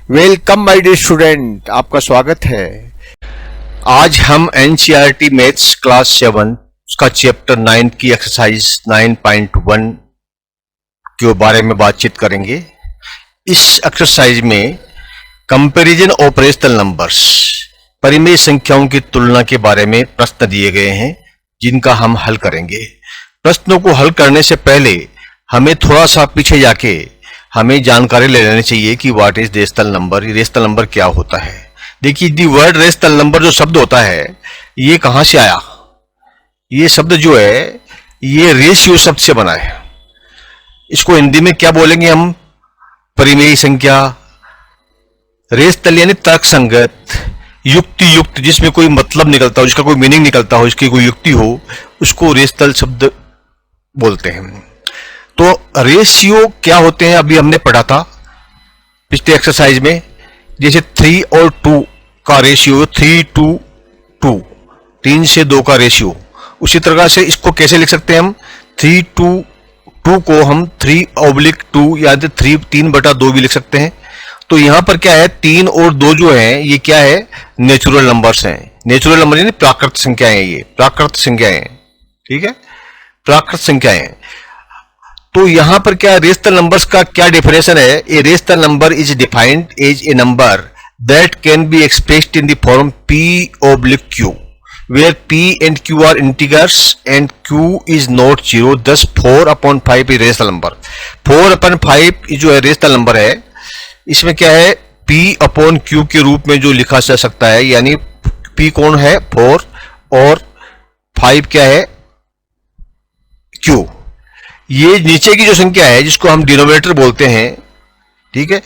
Welcome my dear student, आपका स्वागत है। आज हम एनसीईआरटी मैथ्स क्लास 7 उसका चैप्टर 9 की एक्सरसाइज 9.1 के बारे में बातचीत करेंगे। इस एक्सरसाइज में कंपैरिजन ऑफ रेशनल नंबर्स, परिमेय संख्याओं की तुलना के बारे में प्रश्न दिए गए हैं जिनका हम हल करेंगे। प्रश्नों को हल करने से पहले हमें थोड़ा सा पीछे जाके हमें जानकारी ले लेनी चाहिए कि what is rational number, rational number क्या होता है। देखिए, दी वर्ड रेशनल नंबर जो शब्द होता है ये कहां से आया? ये शब्द जो है ये रेशियो शब्द से बना है। इसको हिंदी में क्या बोलेंगे हम? परिमेय संख्या। रेशनल यानी तर्कसंगत, युक्ति युक्त, जिसमें कोई मतलब निकलता हो, जिसका कोई मीनिंग निकलता हो, जिसकी कोई युक्ति हो, उसको रेशनल शब्द बोलते हैं। तो रेशियो क्या होते हैं अभी हमने पढ़ा था पिछले एक्सरसाइज में। जैसे 3 और 2 का रेशियो 3 to 2, 3 से 2 का रेशियो। उसी तरह से इसको कैसे लिख सकते हैं हम? 3 to 2 को हम 3/2 या 3/2 भी लिख सकते हैं। तो यहां पर क्या है, 3 और 2 जो है ये क्या है? नेचुरल नंबर्स हैं। नेचुरल नंबर यानी प्राकृत संख्याएं, ये प्राकृत संख्याएं, ठीक है, प्राकृत संख्याएं। तो यहां पर क्या रेशनल नंबर्स का क्या डेफिनेशन है? A rational number is defined as a number that can be expressed in the form p/q where p and q are integers and q is not 0, thus 4/5 is rational number. 4/5 जो है rational number है। इसमें क्या है? p/q के रूप में जो लिखा जा सकता है, यानी p कौन है? 4 और 5 क्या है? q। ये नीचे की जो संख्या है जिसको हम डिनोमिनेटर बोलते हैं, ठीक है,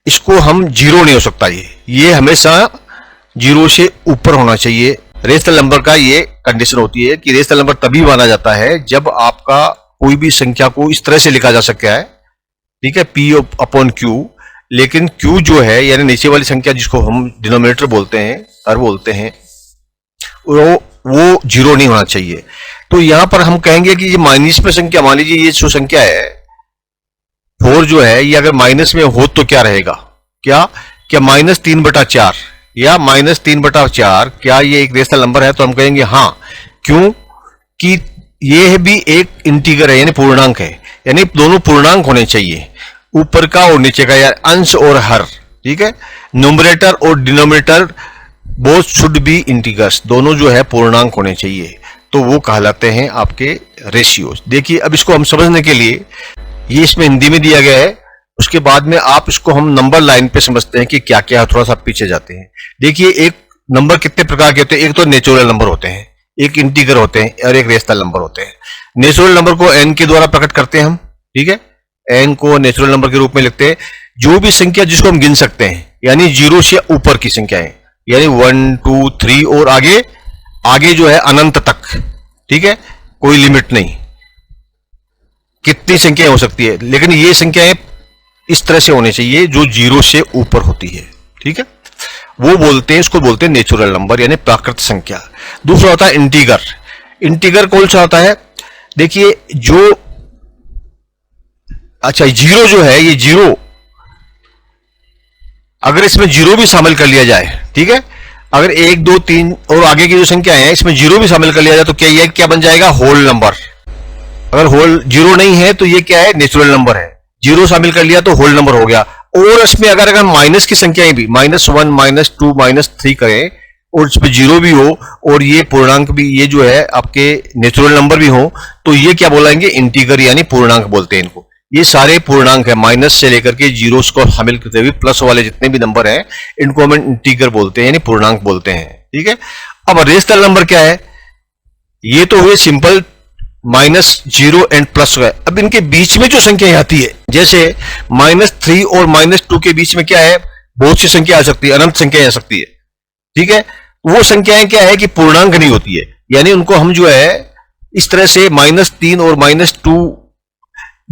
इसको हम जीरो नहीं हो सकता। ये हमेशा 0 से ऊपर होना चाहिए। रेशनल नंबर का ये कंडीशन होती है कि रेशनल नंबर तभी माना जाता है जब आपका कोई भी संख्या को इस तरह से लिखा जा सकता है, ठीक है, p/q, लेकिन q जो है यानी नीचे वाली संख्या जिसको हम डिनोमिनेटर बोलते हैं, हर बोलते हैं, वो 0 नहीं होना चाहिए। तो यहां पर हम कहेंगे कि ये माइनस में संख्या, मान लीजिए ये जो संख्या है 4 जो है, ये अगर माइनस में हो तो क्या रहेगा? क्या -3/4 या -3/4 क्या ये एक रेशनल नंबर है? तो हम कहेंगे हाँ, क्यों कि ये भी एक इंटीगर है यानी पूर्णांक है, यानी दोनों पूर्णांक होने चाहिए, ऊपर का और नीचे का, यार अंश और हर, ठीक है। न्यूमरेटर और denominator both should be integers, दोनों जो है पूर्णांक होने चाहिए, तो वो कहलाते हैं आपके रेशियोज। देखिए, अब इसको हम समझने के लिए, ये इसमें हिंदी में दिया गया है, उसके बाद में आप इसको हम नंबर लाइन पे समझते हैं कि क्या क्या है। थोड़ा सा पीछे जाते हैं। देखिए, एक नंबर कितने प्रकार के होते हैं? एक तो नेचुरल नंबर होते हैं, एक इंटीगर होते हैं और एक रेशनल नंबर होते हैं। नेचुरल नंबर को n के द्वारा प्रकट करते हैं हम, ठीक है, n को नेचुरल नंबर के रूप में लिखते हैं। जो भी संख्या जिसको हम गिन सकते हैं, यानी 0 से ऊपर की संख्याएं, यानी 1 2 3 और आगे जो है अनंत तक, ठीक है, कोई लिमिट नहीं, कितनी संख्याएं हो सकती है, लेकिन ये संख्याएं इस तरह से होनी चाहिए जो 0 से ऊपर होती है, ठीक है, वो बोलते हैं, इसको बोलते हैं नेचुरल नंबर यानी प्राकृत संख्या। दूसरा होता है इंटीगर। इंटीगर कौन सा होता है? देखिए, जो 0 जो है, ये 0 अगर इसमें 0 भी शामिल कर लिया जाए, ठीक है, अगर 1 2 3 और आगे की जो संख्या है इसमें 0 भी शामिल कर लिया जाए तो क्या ये क्या बन जाएगा? Whole number. अगर होल 0 नहीं है तो ये क्या है? नेचुरल नंबर है। 0 शामिल कर लिया तो होल नंबर हो गया। और इसमें अगर माइनस की संख्याएं भी, -1 -2 -3 करें और इसमें 0 भी हो और ये पूर्णांक भी, ये जो है आपके नेचुरल नंबर भी हो, तो ये क्या बोलेंगे? इंटीगर यानी पूर्णांक बोलते हैं इनको। ये सारे पूर्णांक है, माइनस से लेकर के 0 को शामिल करते हुए प्लस वाले जितने भी नंबर हैं इनको हम इंटीगर बोलते हैं यानी पूर्णांक बोलते हैं, ठीक है। अब रेशनल नंबर क्या है? ये तो हुए सिंपल -0 एंड प्लस है। अब इनके बीच में जो संख्या आती है, जैसे -3 और -2 के बीच में क्या है? बहुत सी संख्या आ सकती है, अनंत संख्या आ सकती है, ठीक है। वो संख्याएं क्या है कि पूर्णांक नहीं होती है, यानी उनको हम जो है इस तरह से -3 और -2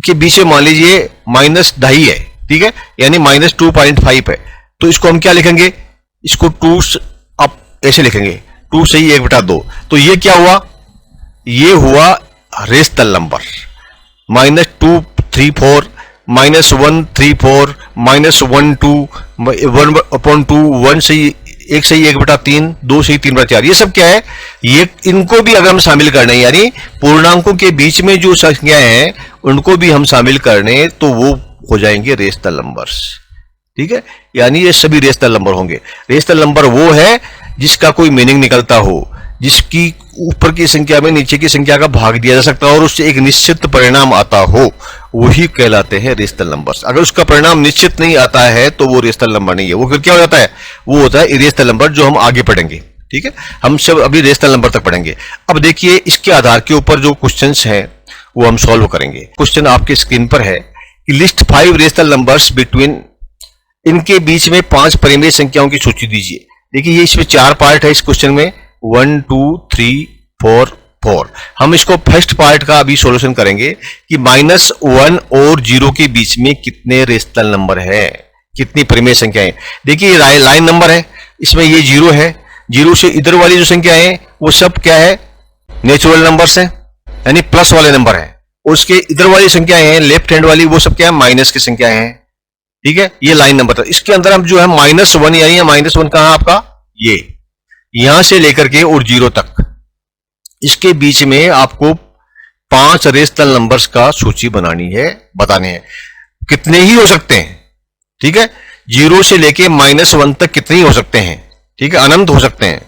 के बीच में मान लीजिए -2.5 है, ठीक है, यानी -2.5 है, तो इसको हम क्या लिखेंगे? इसको 2 आप ऐसे लिखेंगे, 2 से ही 1/2। तो ये क्या हुआ? ये हुआ रेशनल नंबर। -2 3 4 -134, -1 2, 1/2, 1 सही 1 सही 1/3, 2 सही 3/4, ये सब क्या है, ये इनको भी अगर हम शामिल करने यानी पूर्णांकों के बीच में जो संख्याएं हैं उनको भी हम शामिल करने तो वो हो जाएंगे रेशनल नंबर्स। ठीक है, यानी ये सभी रेशनल नंबर होंगे। रेशनल नंबर वो है जिसका कोई मीनिंग निकलता हो, जिसकी ऊपर की संख्या में नीचे की संख्या का भाग दिया जा सकता हो और उससे एक निश्चित परिणाम आता हो, वही कहलाते हैं रेशनल नंबर्स। अगर उसका परिणाम निश्चित नहीं आता है तो वो रेशनल नंबर नहीं है, वो फिर क्या हो जाता है, वो होता है इरेशनल नंबर, जो हम आगे पढ़ेंगे। ठीक है, हम सब अभी रेशनल नंबर तक पढ़ेंगे। अब देखिए इसके आधार के ऊपर जो क्वेश्चंस हैं वो हम सॉल्व करेंगे। क्वेश्चन आपके स्क्रीन पर है कि लिस्ट 5 रेशनल नंबर्स बिटवीन, इनके बीच में 5 परिमेय संख्याओं की सूची दीजिए। देखिए ये इसमें 4 पार्ट है इस क्वेश्चन में, 1 2 3 4 4। हम इसको फर्स्ट पार्ट का अभी सॉल्यूशन करेंगे कि -1 और 0 के बीच में कितने रेशनल नंबर है, कितनी परिमेय संख्याएं। देखिए ये लाइन नंबर है, इसमें ये 0 है, 0 से इधर वाली जो संख्याएं हैं वो सब क्या है, नेचुरल नंबर्स हैं, यानी प्लस वाले नंबर हैं। उसके इधर वाली संख्याएं हैं लेफ्ट हैंड वाली, वो सब क्या है, माइनस की संख्याएं हैं। ठीक है, ये लाइन नंबर था। इसके अंदर हम जो है -1 यानी -1 कहां आपका, ये यहां से लेकर के और 0 तक, इसके बीच में आपको 5 रेशनल नंबर्स का सूची बनानी है, बताने हैं। कितने ही हो सकते हैं, ठीक है, 0 से लेके -1 तक कितने ही हो सकते हैं, ठीक है, अनंत हो सकते हैं,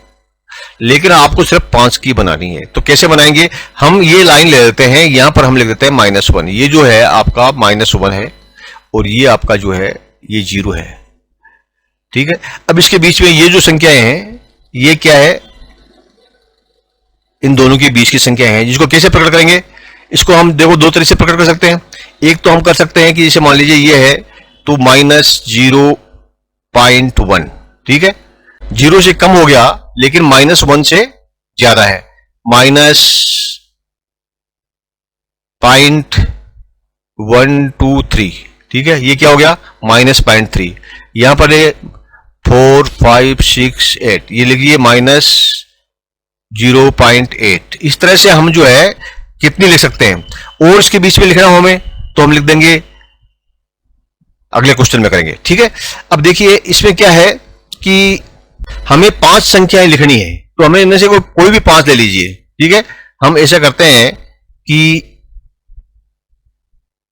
लेकिन आपको सिर्फ 5 की बनानी है। तो कैसे बनाएंगे, हम ये लाइन ले लेते हैं, यहां पर हम लिख देते हैं -1, ये जो है आपका -1 है और ये आपका जो है ये 0 है। ठीक है, अब इसके बीच में ये जो संख्याएं हैं ये क्या है, इन दोनों के बीच की संख्या है, जिसको कैसे प्रकट करेंगे, इसको हम देखो 2 तरीके से प्रकट कर सकते हैं। एक तो हम कर सकते हैं कि जैसे मान लीजिए ये है तो -0.1, ठीक है, 0 से कम हो गया लेकिन -1 से ज्यादा है, -0.123, ठीक है, ये क्या हो गया -0.3। यहां पर 4 5 6 8, ये लिखिए -0.8। इस तरह से हम जो है कितनी लिख सकते हैं, और इसके बीच में लिखना हो हमें तो हम लिख देंगे, अगले क्वेश्चन में करेंगे। ठीक है, अब देखिए इसमें क्या है कि हमें 5 संख्याएं लिखनी है, तो हमें इनमें से कोई भी 5 ले लीजिए। ठीक है, हम ऐसा करते हैं कि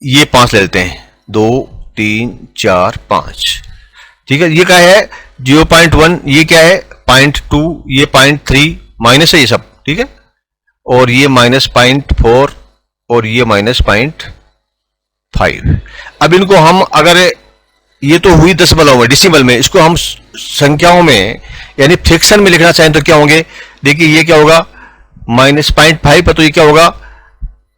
ये 5 ले लेते हैं, 2 3 4 5। ठीक है, ये क्या है 0.1, ये क्या है 0.2, ये 0.3, माइनस है ये सब। ठीक है, और ये -0.4 और ये -0.5। अब इनको हम अगर, ये तो हुई दशमलव में, डिसिमल में, इसको हम संख्याओं में यानी फ्रैक्शन में लिखना चाहें तो क्या होंगे, देखिए ये क्या होगा -0.5 है, तो ये क्या होगा,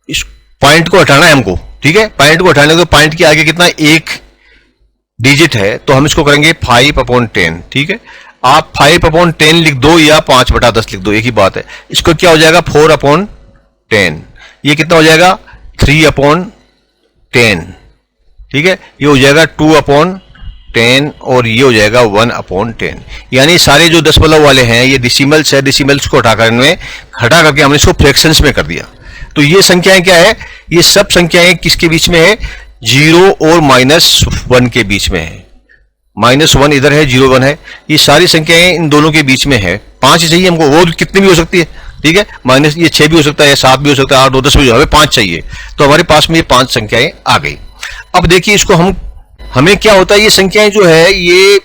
इस पॉइंट को हटाना है हमको। ठीक है, पॉइंट को हटाने को, पॉइंट के आगे कितना, 1 डिजिट है, तो हम इसको करेंगे 5/10। ठीक है, आप 5/10 लिख दो या 5/10 लिख दो, एक ही बात है। इसको क्या हो जाएगा 4/10, ये कितना हो जाएगा 3/10। ठीक है, ये हो जाएगा 2/10 और ये हो जाएगा 1/10। यानी सारे जो दशमलव वाले हैं ये डिसिमल्स है, डिसिमल्स को हटा करके हमने इसको फ्रैक्शंस में कर दिया। तो ये संख्याएं क्या है, ये सब संख्याएं किसके बीच में है, 0 और -1 के बीच में है। -1 इधर है, 0 1 है, ये सारी संख्याएं इन दोनों के बीच में है। 5 ही चाहिए हमको, वो कितनी भी हो सकती है। ठीक है, ये 6 भी हो सकता है, 7 भी हो सकता है, 8 2 10 भी हो, हमें 5 चाहिए, तो हमारे पास में ये 5 संख्याएं आ गई। अब देखिए इसको हमें क्या होता है, ये संख्याएं जो है ये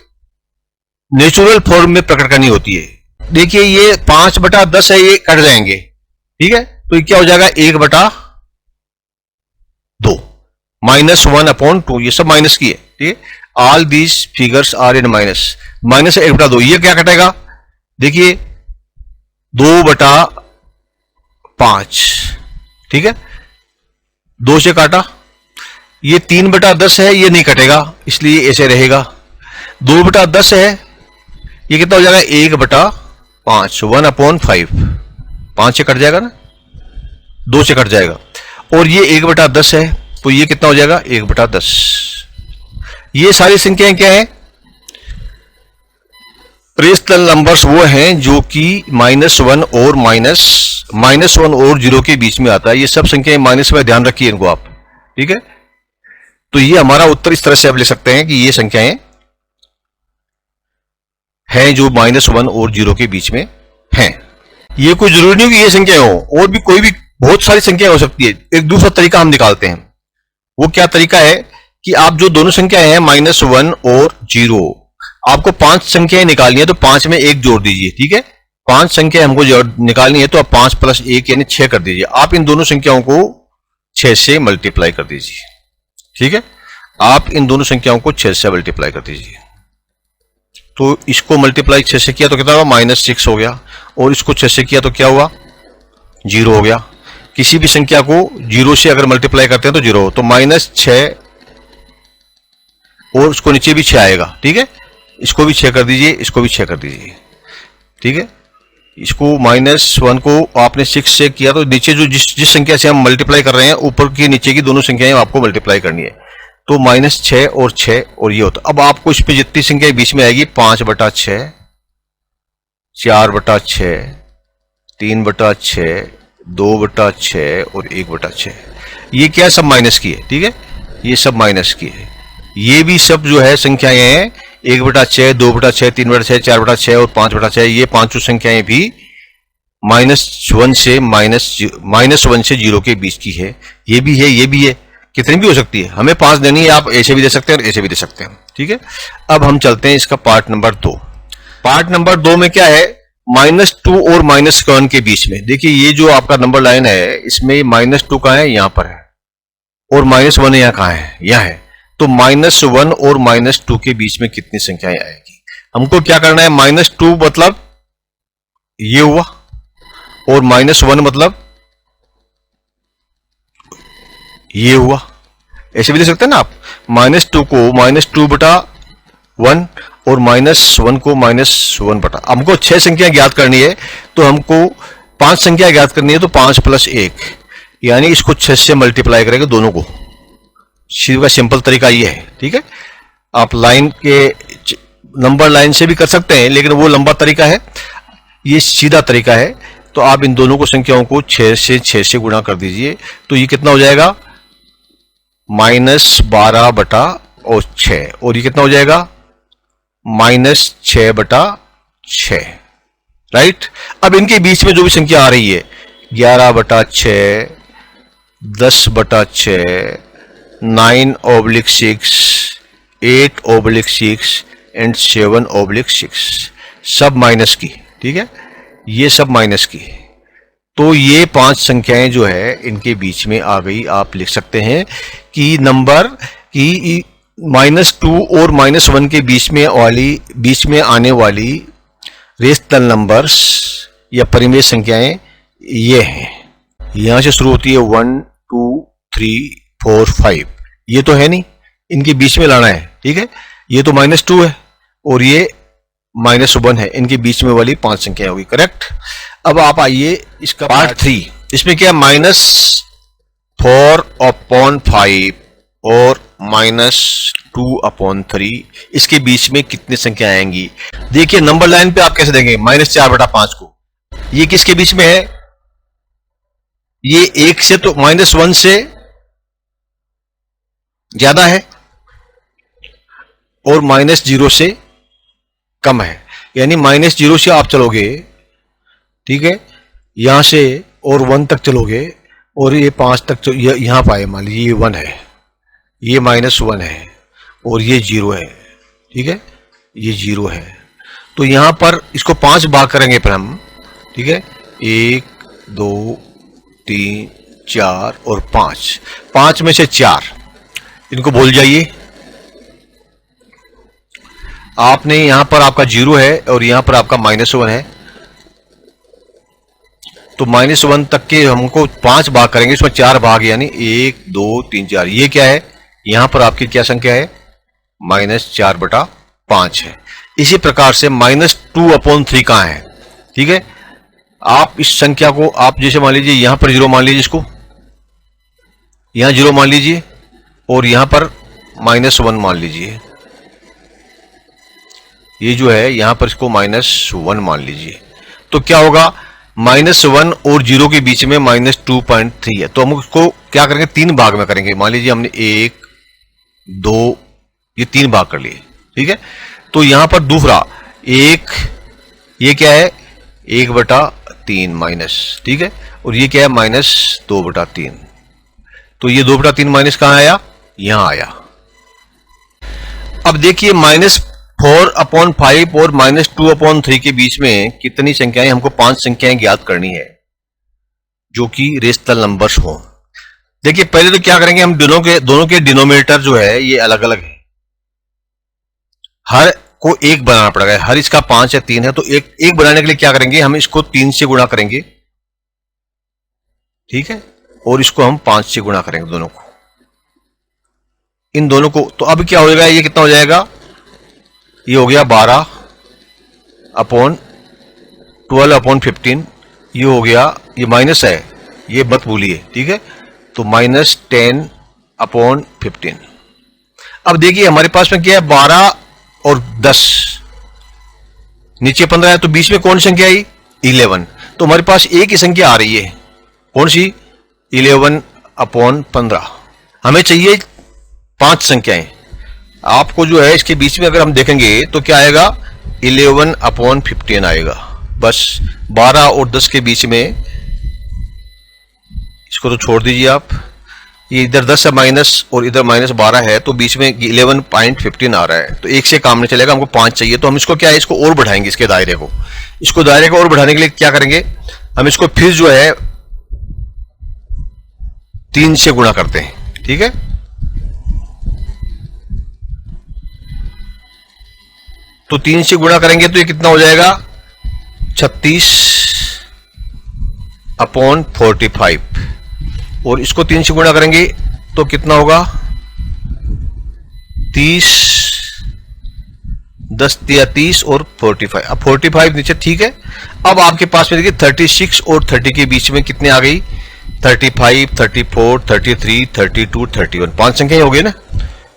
नेचुरल फॉर्म में प्रकट करनी होती है। देखिए ये 5/10 है, ये कट जाएंगे। ठीक है, तो ये क्या हो जाएगा 1/2, -1/2, ये सब माइनस की है। ठीक है, all these figures are in minus, -1/2, ये क्या कटेगा, देखिए 2/5। ठीक है, 2 से काटा, ये 3/10 है, ये नहीं कटेगा इसलिए ऐसे रहेगा। 2/10 है, ये कितना हो जाएगा 1/5, 1/5, 5 से कट जाएगा ना, 2 से कट जाएगा, और ये 1/10 है, तो ये कितना हो जाएगा 1/10। ये सारी संख्याएं क्या है, रेशनल नंबर्स वो हैं जो कि -1 और 0 के बीच में आता है। ये सब संख्याएं माइनस में, ध्यान रखिए इनको आप। ठीक है, तो ये हमारा उत्तर इस तरह से आप ले सकते हैं कि ये संख्याएं हैं जो -1 और 0 के बीच में हैं। ये कोई जरूरी नहीं कि ये संख्या हो, और भी कोई भी बहुत सारी संख्याएं हो सकती है। एक दूसरा तरीका हम निकालते हैं। वो क्या तरीका है कि आप जो दोनों संख्याएं हैं -1 और 0, आपको 5 संख्याएं निकालनी है, तो 5 में 1 जोड़ दीजिए। ठीक है, 5 संख्याएं हमको निकालनी है, तो आप 5 + 1 यानी 6 कर दीजिए। आप इन दोनों संख्याओं को 6 से मल्टीप्लाई कर दीजिए। ठीक है, आप इन दोनों संख्याओं को 6 से मल्टीप्लाई कर दीजिए। तो इसको मल्टीप्लाई 6 से किया तो कितना हुआ, -6 हो गया, और इसको 6 से किया तो क्या हुआ, 0 हो गया। किसी भी संख्या को 0 से अगर मल्टीप्लाई करते हैं तो 0 हो, तो -6 और उसको नीचे भी 6 आएगा। ठीक है, इसको भी 6 कर दीजिए, इसको भी 6 कर दीजिए। ठीक है, इसको -1 को आपने 6 से किया तो नीचे जो जिस संख्या से हम मल्टीप्लाई कर रहे हैं, ऊपर की नीचे की दोनों संख्याएं आपको मल्टीप्लाई करनी है। तो -6 और 6 और ये होता। अब आपको इसमें जितनी संख्या बीच में आएगी 5/6, 4/6, 3/6, 2/6 और 1/6, ये क्या सब माइनस की है। ठीक है, ये सब माइनस की है। ये भी सब जो है संख्याएं हैं 1/6, 2/6, 3/6, 4/6 और 5/6, ये पांचों संख्याएं भी -1 से 0 के बीच की है। ये भी है, ये भी है, कितनी भी हो सकती है। हमें 5 देनी है, आप ऐसे भी दे सकते हैं और ऐसे भी दे सकते हैं। ठीक है, अब हम चलते हैं इसका पार्ट नंबर 2। पार्ट नंबर 2 में क्या है, -2 और -1 के बीच में। देखिए ये जो आपका नंबर लाइन है, इसमें -2 कहां है, यहां पर है, और -1 यहां कहां है, यहां है। तो -1 और -2 के बीच में कितनी संख्याएं आएगी। हमको क्या करना है, -2 मतलब ये हुआ, और -1 मतलब ये हुआ। ऐसे भी दे सकते हैं ना आप, -2 को -2/1 और -1 को -1/। हमको 6 संख्या ज्ञात करनी है, तो हमको 5 संख्या ज्ञात करनी है, तो 5 + 1 यानी इसको 6 से मल्टीप्लाई करेंगे दोनों को। सीधा सिंपल तरीका ये है। ठीक है, आप लाइन के नंबर लाइन से भी कर सकते हैं, लेकिन वो लंबा तरीका है, ये सीधा तरीका है। तो आप इन दोनों को संख्याओं को 6 से गुणा कर दीजिए, तो ये कितना हो जाएगा, -12/6, और ये कितना हो जाएगा, -6/6। राइट, अब इनके बीच में जो भी संख्या आ रही है, 11/6, 10/6, 9/6, 8/6 एंड 7/6, सब माइनस की। ठीक है, ये सब माइनस की। तो ये 5 संख्याएं जो है इनके बीच में आ गई। आप लिख सकते हैं कि नंबर की -2 और -1 के बीच में आने वाली रेशनल नंबर्स या परिमेय संख्याएं ये हैं। यहां से शुरू होती है 1, 2, 3, 4, 5। ये तो है नहीं, इनके बीच में लाना है। ठीक है, ये तो -2 है और ये -1 है, इनके बीच में वाली 5 संख्याएं होगी। करेक्ट। अब आप आइए इसका पार्ट 3। इसमें क्या है, -4/5 और -2/3, इसके बीच में कितनी संख्या आएंगी। देखिए नंबर लाइन पे आप कैसे देंगे, -4/5 को, ये किसके बीच में है, ये 1 से, तो -1 से ज्यादा है और -0 से कम है, यानी -0 से आप चलोगे। ठीक है, यहां से और 1 तक चलोगे, और ये 5 तक यहां पाए, मान लीजिए ये 1 है, ये -1 है और ये 0 है। ठीक है, ये 0 है, तो यहां पर इसको 5 भाग करेंगे फिर हम। ठीक है, 1, 2, 3, 4 और 5, 5 में से 4 इनको भूल जाइए। आपने यहां पर आपका 0 है और यहां पर आपका -1 है, तो -1 तक के हमको 5 भाग करेंगे, इसमें 4 भाग, यानी 1, 2, 3, 4। ये क्या है, यहां पर आपकी क्या संख्या है, -4/5 है। इसी प्रकार से -2/3 कहां है। ठीक है, आप इस संख्या को, आप जैसे मान लीजिए यहां पर 0 मान लीजिए, इसको यहां 0 मान लीजिए, और यहां पर -1 मान लीजिए। ये जो है यहां पर इसको -1 मान लीजिए, तो क्या होगा, -1 और 0 के बीच में -2.3 है। तो हम उसको क्या करेंगे, 3 भाग में करेंगे। मान लीजिए हमने 1, 2, ये 3 भाग कर लिए, ठीक है। तो यहां पर दूसरा एक, ये क्या है 1/3 माइनस, ठीक है, और ये क्या है -2/3। तो ये 2/3 माइनस कहां आया, यहां आया। अब देखिए -4/5 और -2/3 के बीच में कितनी संख्याएं, हमको 5 संख्याएं ज्ञात करनी है जो कि रेशनल नंबर्स हो। देखिए पहले तो क्या करेंगे, हम दोनों के डिनोमिनेटर जो है ये अलग अलग है, हर को 1 बनाना पड़ेगा। हर इसका 5 या 3 है, तो एक बनाने के लिए क्या करेंगे, हम इसको 3 से गुणा करेंगे, ठीक है, और इसको हम 5 से गुणा करेंगे दोनों को, इन दोनों को। तो अब क्या हो जाएगा, ये कितना हो जाएगा, ये हो गया 12/15, ये हो गया, ये माइनस है, ये मत भूलिए, ठीक है, तो -10/15। अब देखिए हमारे पास में क्या है, 12 और 10, नीचे 15 है, तो बीच में कौन सी संख्या आई, 11। तो हमारे पास एक ही संख्या आ रही है, कौन सी, 11/15। हमें चाहिए 5 संख्याएं। आपको जो है इसके बीच में अगर हम देखेंगे तो क्या आएगा, 11/15 आएगा। बस 12 और 10 के बीच में, इसको तो छोड़ दीजिए आप, ये इधर 10 है माइनस और इधर -12 है, तो बीच में 11.15 आ रहा है, तो एक से काम नहीं चलेगा, हमको 5 चाहिए। तो हम इसको क्या है, इसको और बढ़ाएंगे, इसके दायरे को, इसको दायरे को और बढ़ाने के लिए क्या करेंगे, हम इसको फिर जो है 3 से गुणा करते हैं, ठीक है। तो 3 से गुणा करेंगे तो ये कितना हो जाएगा, 36/45, और इसको 3 से गुणा करेंगे तो कितना होगा, 30, 10 या 30 और 45। अब 45 नीचे, ठीक है। अब आपके पास में देखिए 36 और 30 के बीच में कितने आ गई, 35, 34, 33, 32, 31, 5 संख्या हो गई ना।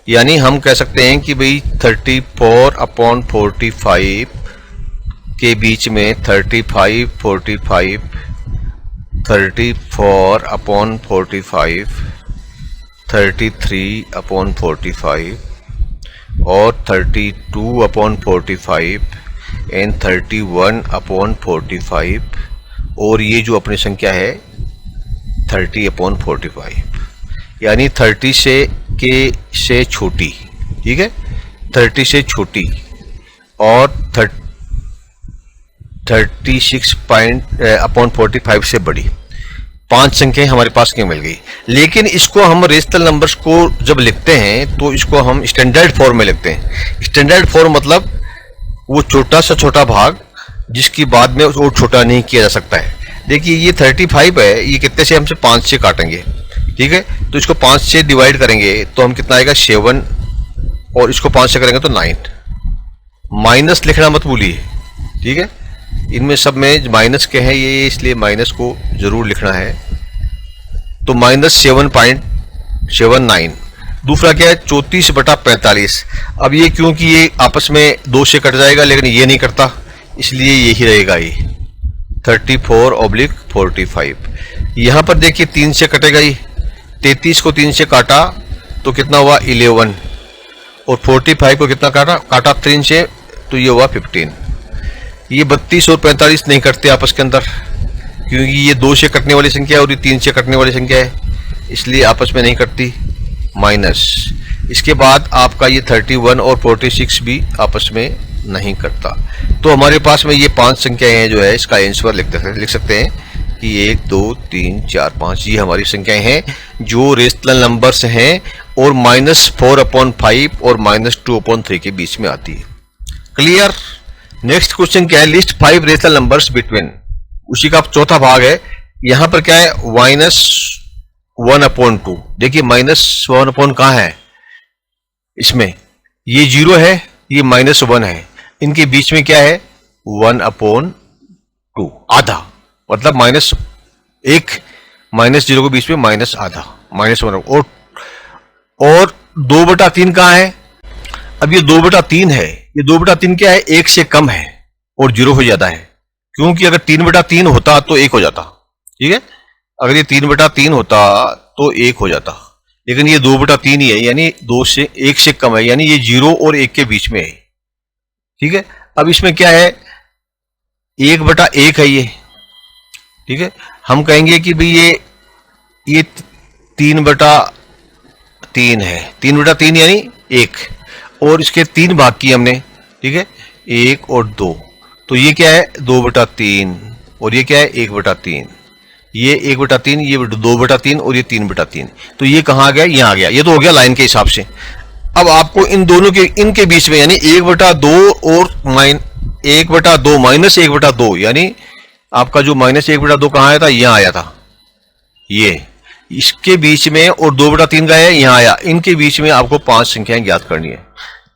यानी हम कह सकते हैं कि भाई 34/45 के बीच में 35, 45, 34/45, 33/45 और 32/45 एंड 31/45, और ये जो अपनी संख्या है 30/45, यानी 30 से छोटी, ठीक है, 30 से छोटी और 36/45 से बड़ी 5 संख्याएं हमारे पास क्यों मिल गई। लेकिन इसको हम रेशनल नंबर्स को जब लिखते हैं तो इसको हम स्टैंडर्ड फॉर्म में लिखते हैं। स्टैंडर्ड फॉर्म मतलब वो छोटा सा छोटा भाग जिसकी बाद में और छोटा नहीं किया जा सकता है। देखिए ये 35 है, ये कितने से, हमसे 5 से काटेंगे, ठीक है, तो इसको 5 से डिवाइड करेंगे तो हम कितना आएगा 7, और इसको 5 से करेंगे तो 9। माइनस लिखना मत भूलिए, ठीक है, इनमें सब में माइनस के हैं ये, इसलिए माइनस को जरूर लिखना है। तो -7.79। दूसरा क्या है, 34/45। अब ये क्योंकि ये आपस में 2 से कट जाएगा, लेकिन ये नहीं करता, इसलिए यही रहेगा, ये 34/45। यहां पर देखिए 3 से कटेगा, ये 33 को 3 से काटा तो कितना हुआ 11, और 45 को कितना काटा 3 से, तो ये हुआ 15। ये 32 और 45 नहीं कटते आपस के अंदर, क्योंकि ये 2 से कटने वाली संख्या है और ये 3 से कटने वाली संख्या है, इसलिए आपस में नहीं कटती। माइनस, इसके बाद आपका ये 31 और 46 भी आपस में नहीं कटता। तो हमारे पास में ये 5 संख्याएं हैं, जो है इसका आंसर लिख सकते हैं कि 1, 2, 3, 4, 5 ये हमारी संख्याएं हैं जो रेशनल नंबर्स हैं, और -4/5 और -2/3 के बीच में आती है। क्लियर। नेक्स्ट क्वेश्चन क्या है, लिस्ट 5 रेशनल नंबर्स बिटवीन, उसी का चौथा भाग है। यहां पर क्या है, -1/2। देखिए -1 कहां है, इसमें ये 0 है, ये -1 है, इनके बीच में क्या है 1/2, आधा, मतलब -1 -0 के बीच में -आधा, -1। और 2/3 कहां है, अब ये 2/3 है, ये 2/3 क्या है, 1 से कम है और 0 से ज्यादा है, क्योंकि अगर 3/3 होता तो 1 हो जाता, ठीक है, अगर ये 3/3 होता तो 1 हो जाता, लेकिन ये 2/3 ही है, यानी 2 से 1 से कम है, यानी ये 0 और 1 के बीच में है। ठीक है, अब इसमें क्या है, 1/1 है ये। ठीक है, हम कहेंगे कि भाई ये 3/3 है, 3/3 यानी 1, और इसके 3 भाग किए हमने। ठीक है, 1 और 2, तो ये क्या है 2/3, और ये क्या है 1/3, ये 1/3, ये 2/3 और ये 3/3। तो ये कहाँ आ गया, यहाँ आ गया। ये तो हो गया लाइन के हिसाब से। अब आपको इन दोनों के इनके बीच में यानी 1/2 और 1/2 माइनस 1/2, यानी आपका जो -1/2 कहाँ आया था, यहाँ आया था, ये इसके बीच में, और 2/3 का है यहाँ आया। इनके बीच में आपको 5 संख्याएं ज्ञात करनी है।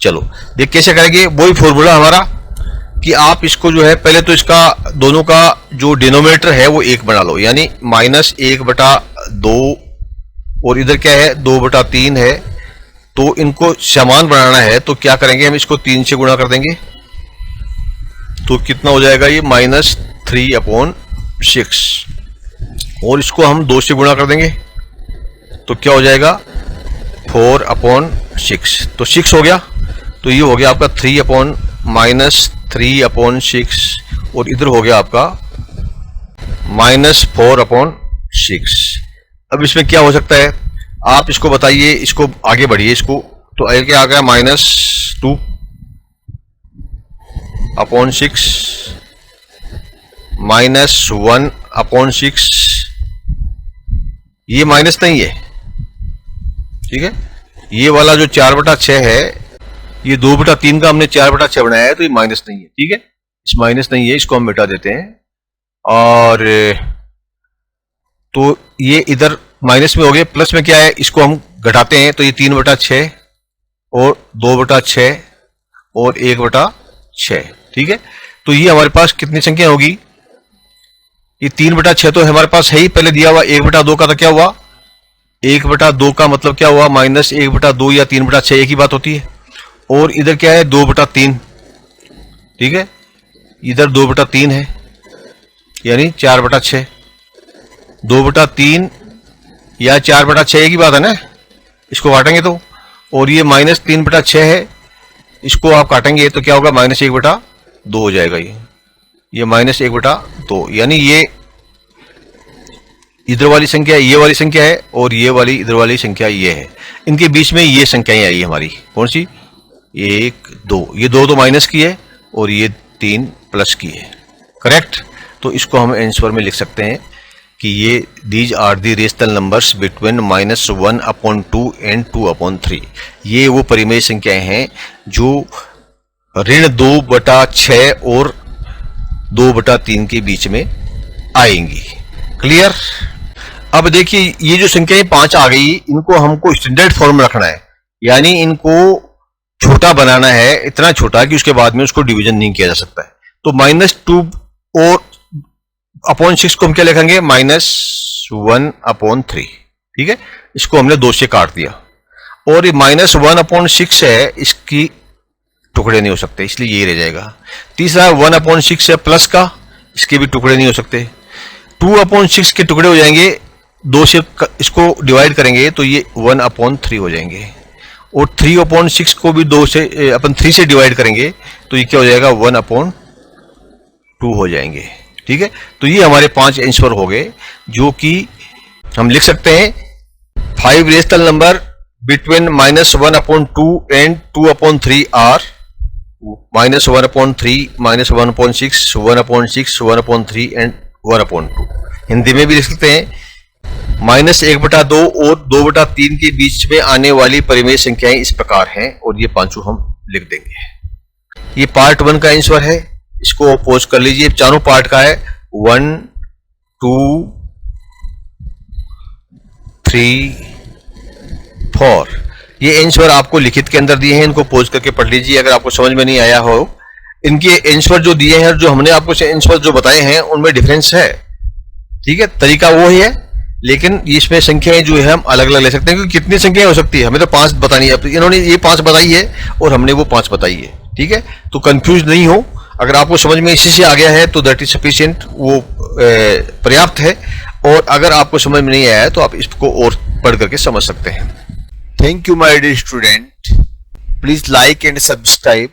चलो ये कैसे करेंगे, वही फॉर्मूला हमारा कि आप इसको जो है पहले तो इसका दोनों का जो डिनोमिनेटर है वो 1 बना लो, यानी -1/2, और इधर क्या है 2/3 है। तो इनको समान बनाना है तो क्या करेंगे, हम इसको 3 से गुणा कर देंगे, तो कितना हो जाएगा ये -3/6, और इसको हम 2 से गुणा कर देंगे तो क्या हो जाएगा 4/6, तो 6 हो गया। तो ये हो गया आपका -3/6, और इधर हो गया आपका -4/6। अब इसमें क्या हो सकता है, आप इसको बताइए, इसको आगे बढ़िए, इसको तो आगे आ गया -2/6 -1/6, ये माइनस नहीं है। ठीक है, ये वाला जो 4/6 है, ये 2/3 का हमने 4/6 बनाया है, तो ये माइनस नहीं है। ठीक है, इस माइनस नहीं है, इसको हम मिटा देते हैं, और तो ये इधर माइनस में हो गए, प्लस में क्या है, इसको हम घटाते हैं, तो ये 3/6 और 2/6 और 1/6। ठीक है, तो ये हमारे पास कितनी संख्या होगी, ये 3/6 तो हमारे पास है ही पहले दिया हुआ। 1/2 का तो क्या हुआ, 1/2 का मतलब क्या हुआ, -1/2 या 3/6 एक ही बात होती है। और इधर क्या है 2/3। ठीक है, इधर 2/3 है, यानी 4/6, 2/3 या 4/6 एक ही बात है ना, इसको काटेंगे तो। और ये -3/6 है, इसको आप काटेंगे तो क्या होगा, -1/2 हो जाएगा। ये -1/2, यानी ये इधर वाली संख्या ये वाली संख्या है, और ये वाली इधर वाली संख्या ये है। इनके बीच में ये संख्याएं आई हमारी, कौन सी, 1 2, ये 2 तो माइनस की है, और ये 3 प्लस की है। करेक्ट, तो इसको हम आंसर में लिख सकते हैं कि ये these are the rational numbers between -1/2 and 2/3। ये वो परिमेय संख्याएं हैं जो ऋण 2/6 और 2/3 के बीच में आएंगी। क्लियर। अब देखिए ये जो संख्याएं 5 आ गई, इनको हमको स्टैंडर्ड फॉर्म में रखना है, यानी इनको छोटा बनाना है, इतना छोटा कि उसके बाद में उसको डिवीजन नहीं किया जा सकता है। तो -2 और /6 को हम क्या लिखेंगे, -1/3। ठीक है, इसको हमने 2 से काट दिया, और ये -1/6 है, इसकी टुकड़े नहीं हो सकते, इसलिए ये रह जाएगा। तीसरा 1/6 है प्लस का, इसके भी टुकड़े नहीं हो सकते। 2/6 के टुकड़े हो जाएंगे, 2 से इसको डिवाइड करेंगे तो ये 1/3 हो जाएंगे, और 3/6 को भी 2 से 3 से डिवाइड करेंगे तो ये क्या हो जाएगा, 1/2 हो जाएंगे। ठीक है, तो ये हमारे 5 आंसर हो गए, जो कि हम लिख सकते हैं 5 rational number between -1/2 and 2/3 are -1/3, -1/6, 1/6, 1/3 and 1/2। Hindi में भी लिख सकते हैं -1/2 और 2/3 के बीच में आने वाली परिमेय संख्याएं इस प्रकार हैं, और ये पांचों हम लिख देंगे। ये पार्ट 1 का आंसर है, इसको पोज कर लीजिए। चारों पार्ट का है 1 2 3 4। ये आंसर आपको लिखित के अंदर दिए हैं, इनको पोज करके पढ़ लीजिए अगर आपको समझ में नहीं आया हो। इनके आंसर जो दिए हैं, जो हमने आपको आंसर जो बताए हैं, उनमें डिफरेंस है। ठीक है, तरीका वो ही है, लेकिन इसमें संख्याएं जो है हम अलग अलग ले सकते हैं, क्योंकि कितनी संख्याएं हो सकती है, हमें तो 5 बतानी है। इन्होंने ये 5 बताई है और हमने वो 5 बताई है। ठीक है, तो कंफ्यूज नहीं हो, अगर आपको समझ में इसी से आ गया है तो दैट इज सफिशिएंट, वो पर्याप्त है। और अगर आपको समझ में नहीं आया है तो आप इसको और पढ़ करके समझ सकते हैं। Thank you, my dear student. Please like and subscribe